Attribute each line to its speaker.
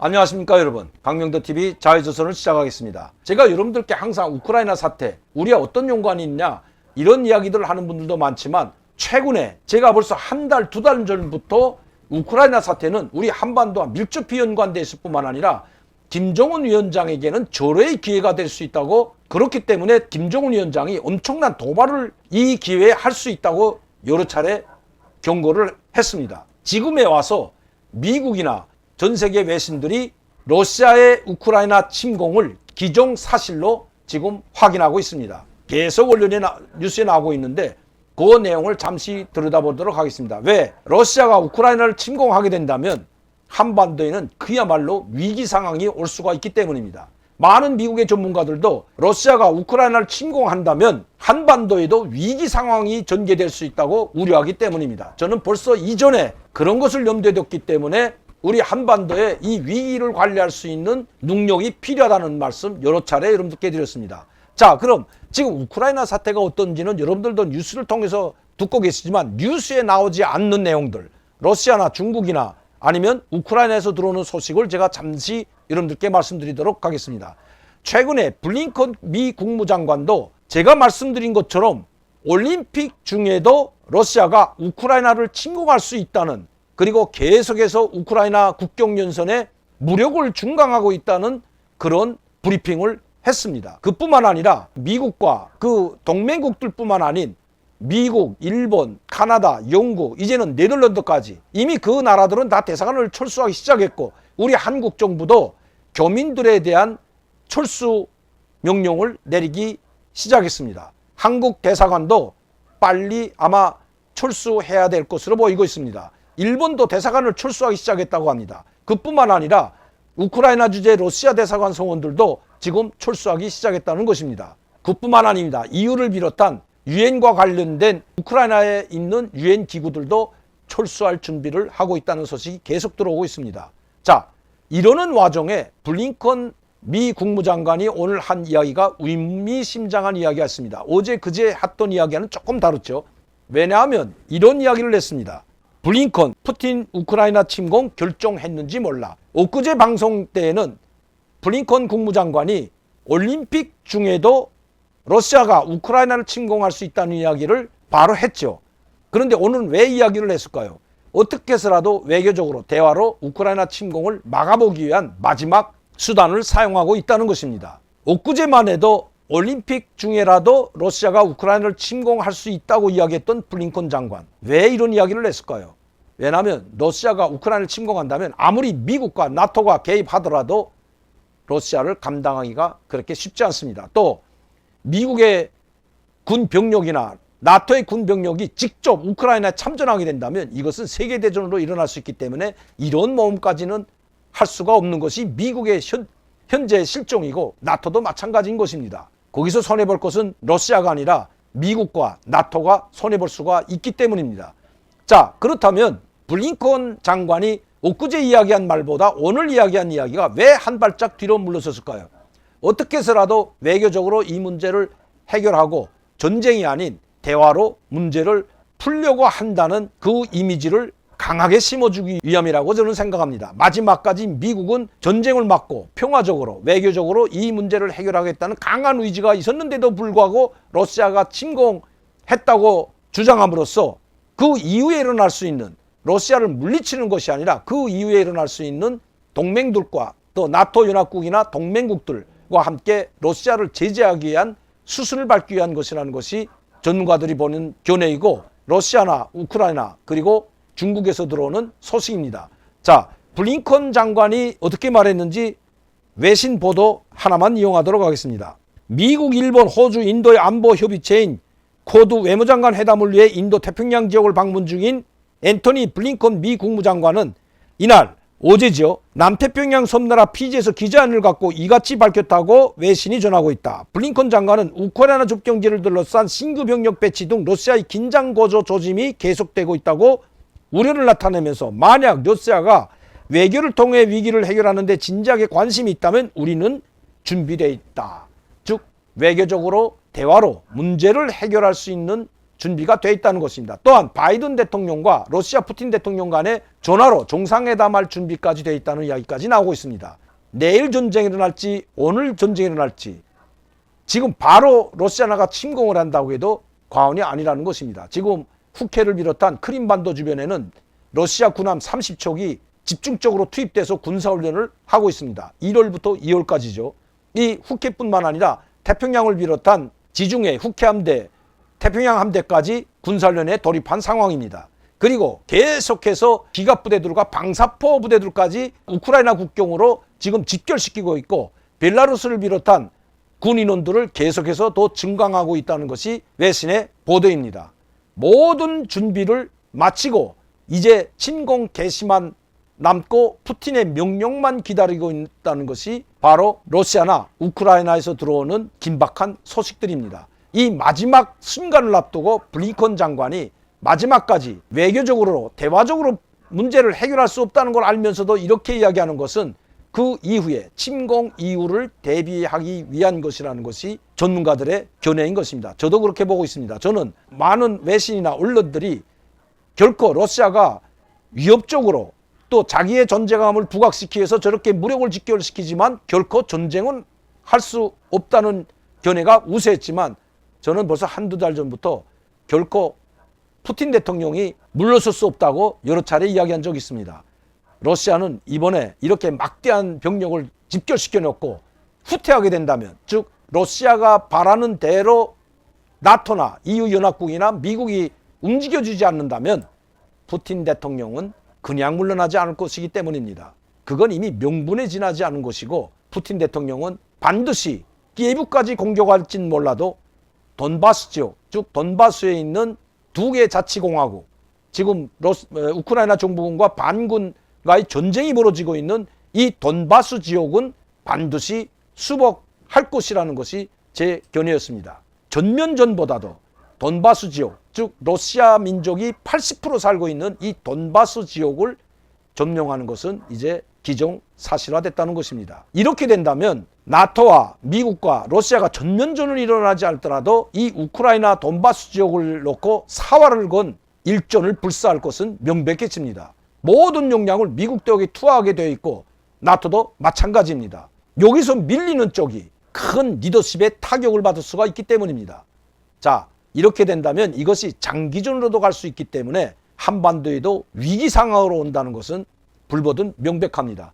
Speaker 1: 안녕하십니까 여러분, 강명도TV 자유조선을 시작하겠습니다. 제가 여러분들께 항상 우크라이나 사태, 우리와 어떤 연관이 있냐 이런 이야기들을 하는 분들도 많지만, 최근에 제가 벌써 한 달, 두 달 전부터 우크라이나 사태는 우리 한반도와 밀접히 연관되어 있을 뿐만 아니라 김정은 위원장에게는 절호의 기회가 될 수 있다고, 그렇기 때문에 김정은 위원장이 엄청난 도발을 이 기회에 할 수 있다고 여러 차례 경고를 했습니다. 지금에 와서 미국이나 전 세계 외신들이 러시아의 우크라이나 침공을 기정사실로 지금 확인하고 있습니다. 계속 언론에 뉴스에 나오고 있는데 그 내용을 잠시 들여다보도록 하겠습니다. 왜? 러시아가 우크라이나를 침공하게 된다면 한반도에는 그야말로 위기 상황이 올 수가 있기 때문입니다. 많은 미국의 전문가들도 러시아가 우크라이나를 침공한다면 한반도에도 위기 상황이 전개될 수 있다고 우려하기 때문입니다. 저는 벌써 이전에 그런 것을 염두에 뒀기 때문에 우리 한반도에 이 위기를 관리할 수 있는 능력이 필요하다는 말씀 여러 차례 여러분들께 드렸습니다. 자, 그럼 지금 우크라이나 사태가 어떤지는 여러분들도 뉴스를 통해서 듣고 계시지만, 뉴스에 나오지 않는 내용들, 러시아나 중국이나 아니면 우크라이나에서 들어오는 소식을 제가 잠시 여러분들께 말씀드리도록 하겠습니다. 최근에 블링컨 미 국무장관도 제가 말씀드린 것처럼 올림픽 중에도 러시아가 우크라이나를 침공할 수 있다는, 그리고 계속해서 우크라이나 국경연선에 무력을 중강하고 있다는 그런 브리핑을 했습니다. 그뿐만 아니라 미국과 그 동맹국들뿐만 아닌 미국, 일본, 카나다, 영국, 이제는 네덜란드까지 이미 그 나라들은 다 대사관을 철수하기 시작했고, 우리 한국 정부도 교민들에 대한 철수 명령을 내리기 시작했습니다. 한국 대사관도 빨리 아마 철수해야 될 것으로 보이고 있습니다. 일본도 대사관을 철수하기 시작했다고 합니다. 그뿐만 아니라 우크라이나 주재 러시아 대사관 성원들도 지금 철수하기 시작했다는 것입니다. 그뿐만 아닙니다. EU를 비롯한 유엔과 관련된 우크라이나에 있는 유엔 기구들도 철수할 준비를 하고 있다는 소식이 계속 들어오고 있습니다. 자, 이러는 와중에 블링컨 미 국무장관이 오늘 한 이야기가 의미심장한 이야기였습니다. 어제 그제 했던 이야기와는 조금 다르죠. 왜냐하면 이런 이야기를 했습니다. 블링컨, 푸틴 우크라이나 침공 결정했는지 몰라. 엊그제 방송 때에는 블링컨 국무장관이 올림픽 중에도 러시아가 우크라이나를 침공할 수 있다는 이야기를 바로 했죠. 그런데 오늘은 왜 이야기를 했을까요? 어떻게 해서라도 외교적으로 대화로 우크라이나 침공을 막아보기 위한 마지막 수단을 사용하고 있다는 것입니다. 엊그제만 해도 올림픽 중에라도 러시아가 우크라이나를 침공할 수 있다고 이야기했던 블링컨 장관, 왜 이런 이야기를 했을까요? 왜냐하면 러시아가 우크라이나를 침공한다면 아무리 미국과 나토가 개입하더라도 러시아를 감당하기가 그렇게 쉽지 않습니다. 또 미국의 군 병력이나 나토의 군 병력이 직접 우크라이나에 참전하게 된다면 이것은 세계대전으로 일어날 수 있기 때문에 이런 모험까지는 할 수가 없는 것이 미국의 현재 실정이고, 나토도 마찬가지인 것입니다. 거기서 손해볼 것은 러시아가 아니라 미국과 나토가 손해볼 수가 있기 때문입니다. 자, 그렇다면 블링컨 장관이 엊그제 이야기한 말보다 오늘 이야기한 이야기가 왜 한 발짝 뒤로 물러섰을까요? 어떻게 해서라도 외교적으로 이 문제를 해결하고 전쟁이 아닌 대화로 문제를 풀려고 한다는 그 이미지를 강하게 심어주기 위함이라고 저는 생각합니다. 마지막까지 미국은 전쟁을 막고 평화적으로 외교적으로 이 문제를 해결하겠다는 강한 의지가 있었는데도 불구하고 러시아가 침공했다고 주장함으로써 그 이후에 일어날 수 있는, 러시아를 물리치는 것이 아니라 그 이후에 일어날 수 있는 동맹들과 또 나토 연합국이나 동맹국들과 함께 러시아를 제재하기 위한 수순을 밟기 위한 것이라는 것이 전문가들이 보는 견해이고, 러시아나 우크라이나 그리고 중국에서 들어오는 소식입니다. 자, 블링컨 장관이 어떻게 말했는지 외신 보도 하나만 이용하도록 하겠습니다. 미국, 일본, 호주, 인도의 안보 협의체인 쿼드 외무장관 회담을 위해 인도 태평양 지역을 방문 중인 앤토니 블링컨 미 국무장관은 이날, 어제죠, 남태평양 섬나라 피지에서 기자회견을 갖고 이같이 밝혔다고 외신이 전하고 있다. 블링컨 장관은 우크라이나 접경지를 둘러싼 신규 병력 배치 등 러시아의 긴장 고조 조짐이 계속되고 있다고 우려를 나타내면서, 만약 러시아가 외교를 통해 위기를 해결하는 데 진지하게 관심이 있다면 우리는 준비되어 있다. 즉 외교적으로 대화로 문제를 해결할 수 있는 준비가 돼 있다는 것입니다. 또한 바이든 대통령과 러시아 푸틴 대통령 간의 전화로 정상회담할 준비까지 돼 있다는 이야기까지 나오고 있습니다. 내일 전쟁이 일어날지 오늘 전쟁이 일어날지 지금 바로 러시아나가 침공을 한다고 해도 과언이 아니라는 것입니다. 지금 후케를 비롯한 크림반도 주변에는 러시아 군함 30척이 집중적으로 투입돼서 군사훈련을 하고 있습니다. 1월부터 2월까지죠. 이 후케뿐만 아니라 태평양을 비롯한 지중해 후케 함대, 태평양 함대까지 군사훈련에 돌입한 상황입니다. 그리고 계속해서 기갑부대들과 방사포 부대들까지 우크라이나 국경으로 지금 집결시키고 있고 벨라루스를 비롯한 군인원들을 계속해서 더 증강하고 있다는 것이 외신의 보도입니다. 모든 준비를 마치고 이제 침공 개시만 남고 푸틴의 명령만 기다리고 있다는 것이 바로 러시아나 우크라이나에서 들어오는 긴박한 소식들입니다. 이 마지막 순간을 앞두고 블링컨 장관이 마지막까지 외교적으로 대화적으로 문제를 해결할 수 없다는 걸 알면서도 이렇게 이야기하는 것은 그 이후에 침공 이후를 대비하기 위한 것이라는 것이 전문가들의 견해인 것입니다. 저도 그렇게 보고 있습니다. 저는 많은 외신이나 언론들이 결코 러시아가 위협적으로 또 자기의 존재감을 부각시키기 위해서 저렇게 무력을 직결시키지만 결코 전쟁은 할 수 없다는 견해가 우세했지만 저는 벌써 한두 달 전부터 결코 푸틴 대통령이 물러설 수 없다고 여러 차례 이야기한 적이 있습니다. 러시아는 이번에 이렇게 막대한 병력을 집결시켜 놓고 후퇴하게 된다면, 즉 러시아가 바라는 대로 나토나 EU 연합국이나 미국이 움직여주지 않는다면 푸틴 대통령은 그냥 물러나지 않을 것이기 때문입니다. 그건 이미 명분에 지나지 않은 것이고 푸틴 대통령은 반드시 키예브까지 공격할진 몰라도 돈바스 지역, 즉 돈바스에 있는 두 개의 자치공화국, 지금 우크라이나 정부군과 반군과의 전쟁이 벌어지고 있는 이 돈바스 지역은 반드시 수복할 것이라는 것이 제 견해였습니다. 전면전보다도 돈바스 지역, 즉 러시아 민족이 80% 살고 있는 이 돈바스 지역을 점령하는 것은 이제 기정사실화됐다는 것입니다. 이렇게 된다면 나토와 미국과 러시아가 전면전을 일어나지 않더라도 이 우크라이나 돈바스 지역을 놓고 사활을 건 일전을 불사할 것은 명백해집니다. 모든 역량을 미국 쪽에 투하하게 되어 있고 나토도 마찬가지입니다. 여기서 밀리는 쪽이 큰 리더십의 타격을 받을 수가 있기 때문입니다. 자, 이렇게 된다면 이것이 장기전으로도 갈 수 있기 때문에 한반도에도 위기 상황으로 온다는 것은 불보듯 명백합니다.